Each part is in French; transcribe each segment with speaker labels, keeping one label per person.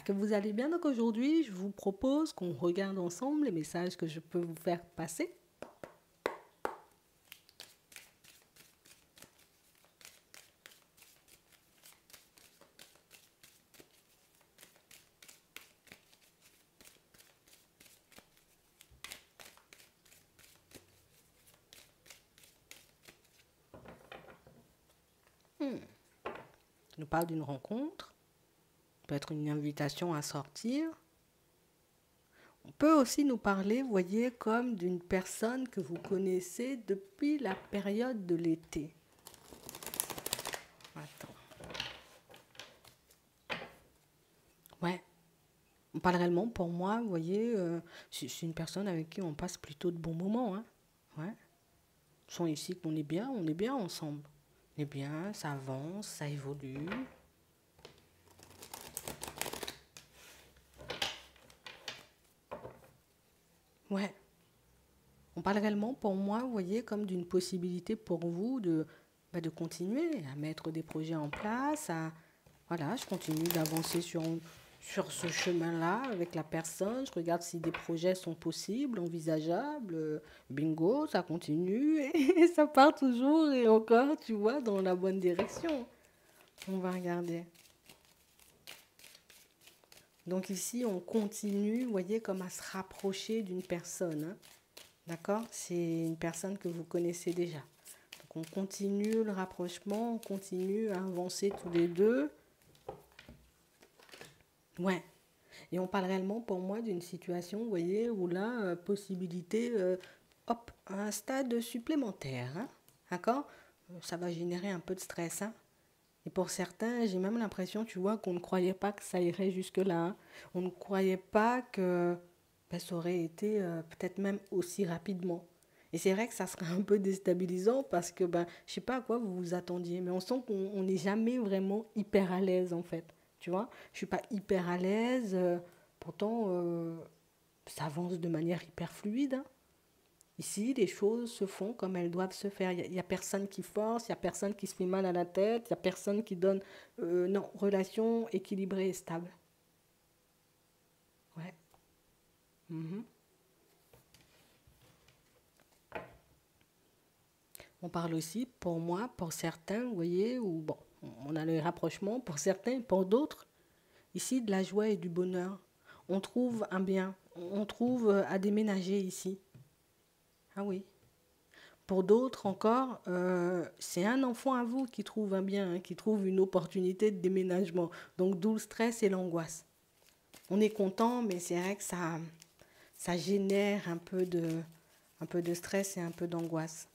Speaker 1: que vous allez bien. Donc aujourd'hui, je vous propose qu'on regarde ensemble les messages que je peux vous faire passer. On nous parle d'une rencontre, peut-être une invitation à sortir. On peut aussi nous parler, vous voyez, comme d'une personne que vous connaissez depuis la période de l'été. Attends. Ouais. On parle réellement, pour moi, vous voyez, c'est une personne avec qui on passe plutôt de bons moments. Hein. Ouais. On sent ici qu'on est bien ensemble. On est bien, ça avance, ça évolue. Ouais. On parle réellement, pour moi, vous voyez, comme d'une possibilité pour vous de continuer à mettre des projets en place. Voilà, je continue d'avancer sur ce chemin-là avec la personne. Je regarde si des projets sont possibles, envisageables. Bingo, ça continue et ça part toujours et encore, tu vois, dans la bonne direction. On va regarder. Donc ici, on continue, vous voyez, comme à se rapprocher d'une personne. Hein. D'accord? C'est une personne que vous connaissez déjà. Donc on continue le rapprochement, on continue à avancer tous les deux. Ouais. Et on parle réellement pour moi d'une situation, vous voyez, où là, possibilité, hop, à un stade supplémentaire. Hein? D'accord? Ça va générer un peu de stress. Hein? Et pour certains, j'ai même l'impression, tu vois, qu'on ne croyait pas que ça irait jusque-là. Hein? On ne croyait pas que ça aurait été peut-être même aussi rapidement. Et c'est vrai que ça serait un peu déstabilisant parce que, je sais pas à quoi vous vous attendiez, mais on sent qu'on n'est jamais vraiment hyper à l'aise en fait. Tu vois, je suis pas hyper à l'aise, pourtant ça avance de manière hyper fluide. Hein. Ici, les choses se font comme elles doivent se faire. Il y a personne qui force, il y a personne qui se fait mal à la tête, il y a personne qui donne... non, relation équilibrée et stable. Ouais. Mhm. On parle aussi, pour moi, pour certains, vous voyez, où bon, on a le rapprochement, pour certains, pour d'autres, ici, de la joie et du bonheur. On trouve un bien, on trouve à déménager ici. Ah oui. Pour d'autres encore, c'est un enfant à vous qui trouve un bien, hein, qui trouve une opportunité de déménagement. Donc d'où le stress et l'angoisse. On est content, mais c'est vrai que ça génère un peu de stress et un peu d'angoisse.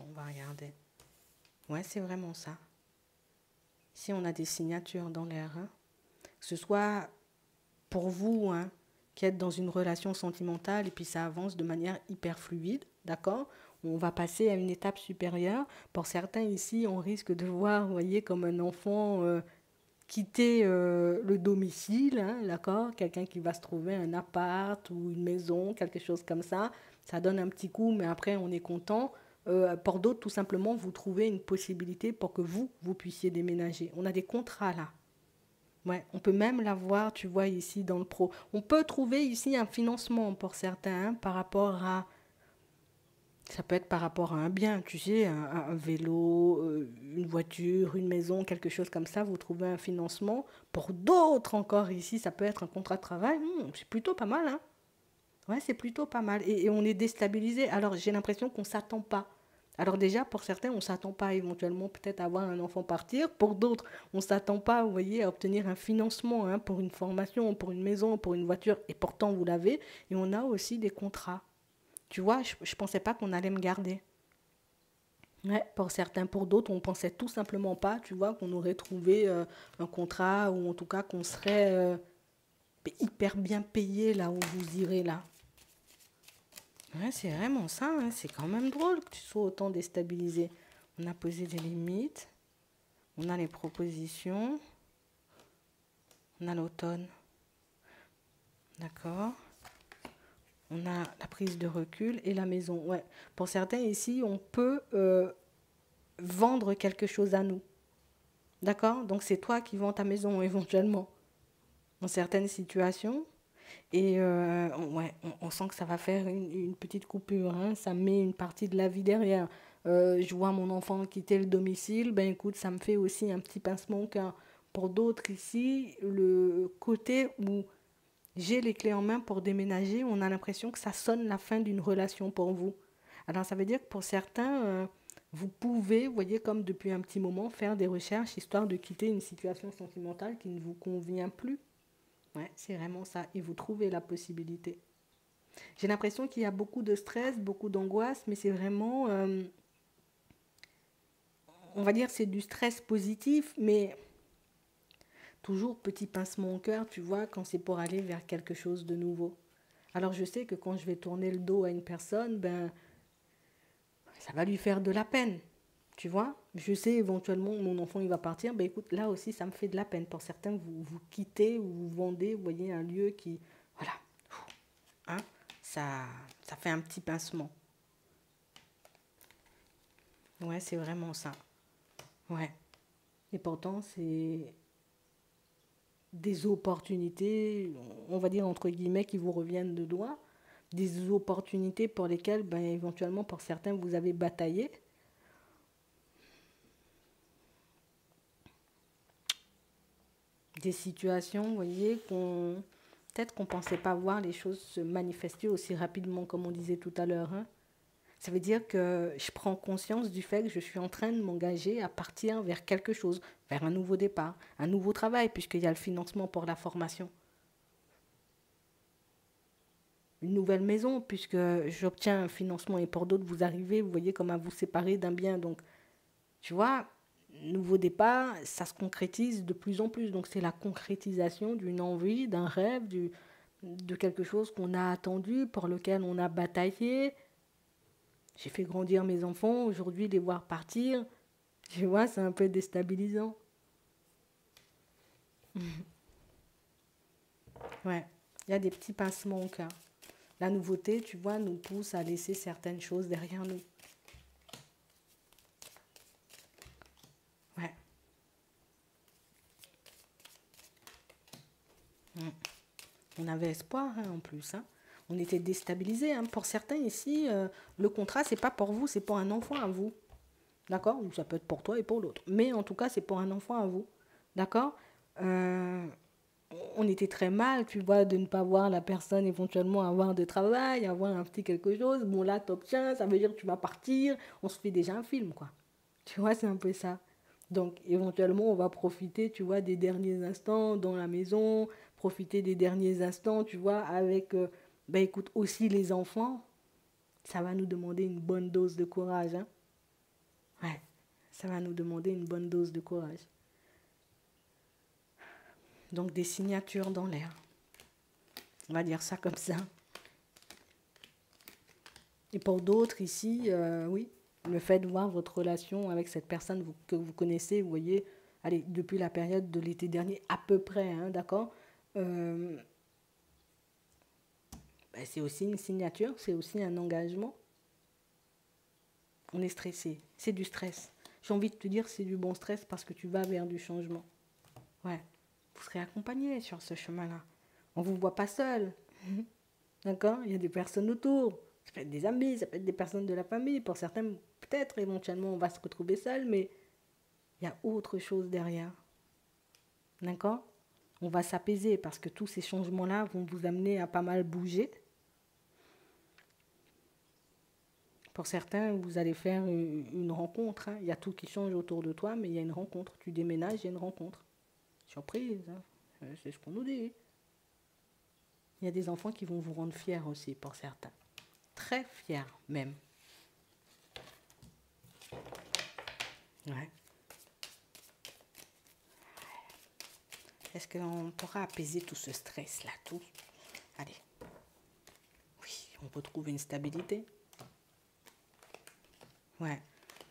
Speaker 1: On va regarder. Ouais, c'est vraiment ça. Ici, on a des signatures dans l'air. Hein. Que ce soit pour vous, hein, qui êtes dans une relation sentimentale et puis ça avance de manière hyper fluide, d'accord? On va passer à une étape supérieure. Pour certains ici, on risque de voir, vous voyez, comme un enfant quitter le domicile, hein, d'accord? Quelqu'un qui va se trouver un appart ou une maison, quelque chose comme ça. Ça donne un petit coup, mais après, on est content. Pour d'autres, tout simplement, vous trouvez une possibilité pour que vous puissiez déménager. On a des contrats là. Ouais, on peut même l'avoir, tu vois, ici dans le pro. On peut trouver ici un financement pour certains hein, par rapport à... Ça peut être par rapport à un bien, tu sais, un vélo, une voiture, une maison, quelque chose comme ça. Vous trouvez un financement. Pour d'autres encore ici, ça peut être un contrat de travail. C'est plutôt pas mal, hein. Ouais, c'est plutôt pas mal. Et on est déstabilisé. Alors, j'ai l'impression qu'on ne s'attend pas. Alors déjà, pour certains, on ne s'attend pas éventuellement peut-être à voir un enfant partir. Pour d'autres, on ne s'attend pas, vous voyez, à obtenir un financement hein, pour une formation, pour une maison, pour une voiture. Et pourtant, vous l'avez. Et on a aussi des contrats. Tu vois, je ne pensais pas qu'on allait me garder. Ouais, pour certains, pour d'autres, on pensait tout simplement pas, tu vois, qu'on aurait trouvé un contrat ou en tout cas qu'on serait hyper bien payé là où vous irez là. Ouais, c'est vraiment ça, hein. C'est quand même drôle que tu sois autant déstabilisé. On a posé des limites, on a les propositions, on a l'automne, d'accord? On a la prise de recul et la maison. Ouais. Pour certains ici, on peut vendre quelque chose à nous. D'accord? Donc c'est toi qui vends ta maison éventuellement dans certaines situations. Et ouais, on sent que ça va faire une petite coupure, hein. Ça met une partie de la vie derrière. Je vois mon enfant quitter le domicile, ben écoute, ça me fait aussi un petit pincement au cœur. Pour d'autres ici, le côté où j'ai les clés en main pour déménager, on a l'impression que ça sonne la fin d'une relation pour vous. Alors ça veut dire que pour certains, vous pouvez, vous voyez, comme depuis un petit moment, faire des recherches histoire de quitter une situation sentimentale qui ne vous convient plus. Ouais, c'est vraiment ça. Et vous trouvez la possibilité. J'ai l'impression qu'il y a beaucoup de stress, beaucoup d'angoisse, mais c'est vraiment, on va dire, c'est du stress positif, mais toujours petit pincement au cœur, tu vois, quand c'est pour aller vers quelque chose de nouveau. Alors je sais que quand je vais tourner le dos à une personne, ben ça va lui faire de la peine, tu vois. Je sais éventuellement mon enfant il va partir, ben écoute, là aussi ça me fait de la peine. Pour certains, vous quittez ou vous vendez, vous voyez, un lieu qui, voilà, hein, ça fait un petit pincement. Ouais, c'est vraiment ça. Ouais. Et pourtant, c'est des opportunités, on va dire entre guillemets, qui vous reviennent de doigts. Des opportunités pour lesquelles, ben, éventuellement, pour certains, vous avez bataillé. Des situations, vous voyez, qu'on peut-être qu'on ne pensait pas voir les choses se manifester aussi rapidement, comme on disait tout à l'heure, hein. Ça veut dire que je prends conscience du fait que je suis en train de m'engager à partir vers quelque chose, vers un nouveau départ, un nouveau travail, puisqu'il y a le financement pour la formation. Une nouvelle maison, puisque j'obtiens un financement et pour d'autres, vous arrivez, vous voyez, comme à vous séparer d'un bien. Donc, tu vois, nouveau départ, ça se concrétise de plus en plus. Donc, c'est la concrétisation d'une envie, d'un rêve, de quelque chose qu'on a attendu, pour lequel on a bataillé. J'ai fait grandir mes enfants, aujourd'hui, les voir partir, tu vois, c'est un peu déstabilisant. Ouais, il y a des petits pincements au cœur. La nouveauté, tu vois, nous pousse à laisser certaines choses derrière nous. Ouais. Mm. On avait espoir, hein, en plus, hein. On était déstabilisés, hein. Pour certains ici, le contrat, c'est pas pour vous, c'est pour un enfant à vous. D'accord? Ou ça peut être pour toi et pour l'autre. Mais en tout cas, c'est pour un enfant à vous. D'accord? Euh, on était très mal, tu vois, de ne pas voir la personne éventuellement avoir de travail, avoir un petit quelque chose. Bon, là, t'obtiens, ça veut dire que tu vas partir. On se fait déjà un film, quoi. Tu vois, c'est un peu ça. Donc, éventuellement, on va profiter, tu vois, des derniers instants dans la maison, profiter des derniers instants, tu vois, avec, ben écoute, aussi les enfants. Ça va nous demander une bonne dose de courage, hein. Ouais, ça va nous demander une bonne dose de courage. Donc, des signatures dans l'air. On va dire ça comme ça. Et pour d'autres ici, oui, le fait de voir votre relation avec cette personne que vous connaissez, vous voyez, allez, depuis la période de l'été dernier, à peu près, hein, d'accord, euh, ben, c'est aussi une signature, c'est aussi un engagement. On est stressé, c'est du stress. J'ai envie de te dire, c'est du bon stress parce que tu vas vers du changement. Ouais, vous serez accompagné sur ce chemin-là. On ne vous voit pas seul. D'accord? Il y a des personnes autour. Ça peut être des amis, ça peut être des personnes de la famille. Pour certains, peut-être éventuellement, on va se retrouver seul, mais il y a autre chose derrière. D'accord? On va s'apaiser parce que tous ces changements-là vont vous amener à pas mal bouger. Pour certains, vous allez faire une rencontre, hein. Il y a tout qui change autour de toi, mais il y a une rencontre. Tu déménages, il y a une rencontre. Surprise, hein. C'est ce qu'on nous dit. Il y a des enfants qui vont vous rendre fiers aussi, pour certains. Très fiers, même. Ouais. Est-ce qu'on pourra apaiser tout ce stress-là, tout? Allez. Oui, on peut trouver une stabilité. Ouais.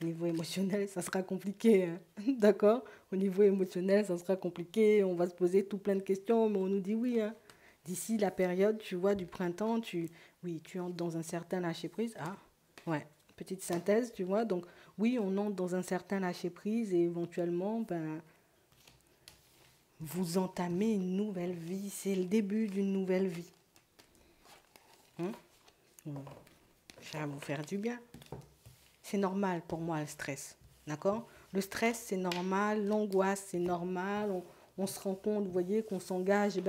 Speaker 1: Au niveau émotionnel, ça sera compliqué, hein. D'accord? Au niveau émotionnel, ça sera compliqué. On va se poser tout plein de questions, mais on nous dit oui, hein. D'ici la période, tu vois, du printemps, oui, tu entres dans un certain lâcher-prise. Ah, ouais. Petite synthèse, tu vois. Donc, oui, on entre dans un certain lâcher-prise et éventuellement, ben, vous entamez une nouvelle vie, c'est le début d'une nouvelle vie. Ça va vous faire du bien. C'est normal pour moi le stress, d'accord? Le stress, c'est normal, l'angoisse, c'est normal. On se rend compte, vous voyez, qu'on s'engage,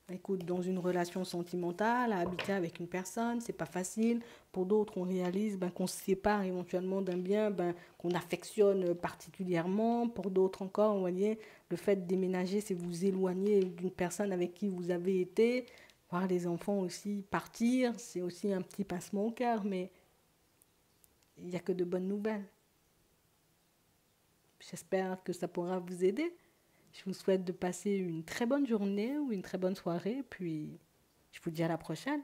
Speaker 1: écoute, dans une relation sentimentale, à habiter avec une personne, c'est pas facile. Pour d'autres, on réalise qu'on se sépare éventuellement d'un bien qu'on affectionne particulièrement. Pour d'autres encore, vous voyez, le fait de déménager, c'est vous éloigner d'une personne avec qui vous avez été. Voir les enfants aussi partir, c'est aussi un petit pincement au cœur, mais il n'y a que de bonnes nouvelles. J'espère que ça pourra vous aider. Je vous souhaite de passer une très bonne journée ou une très bonne soirée, puis je vous dis à la prochaine.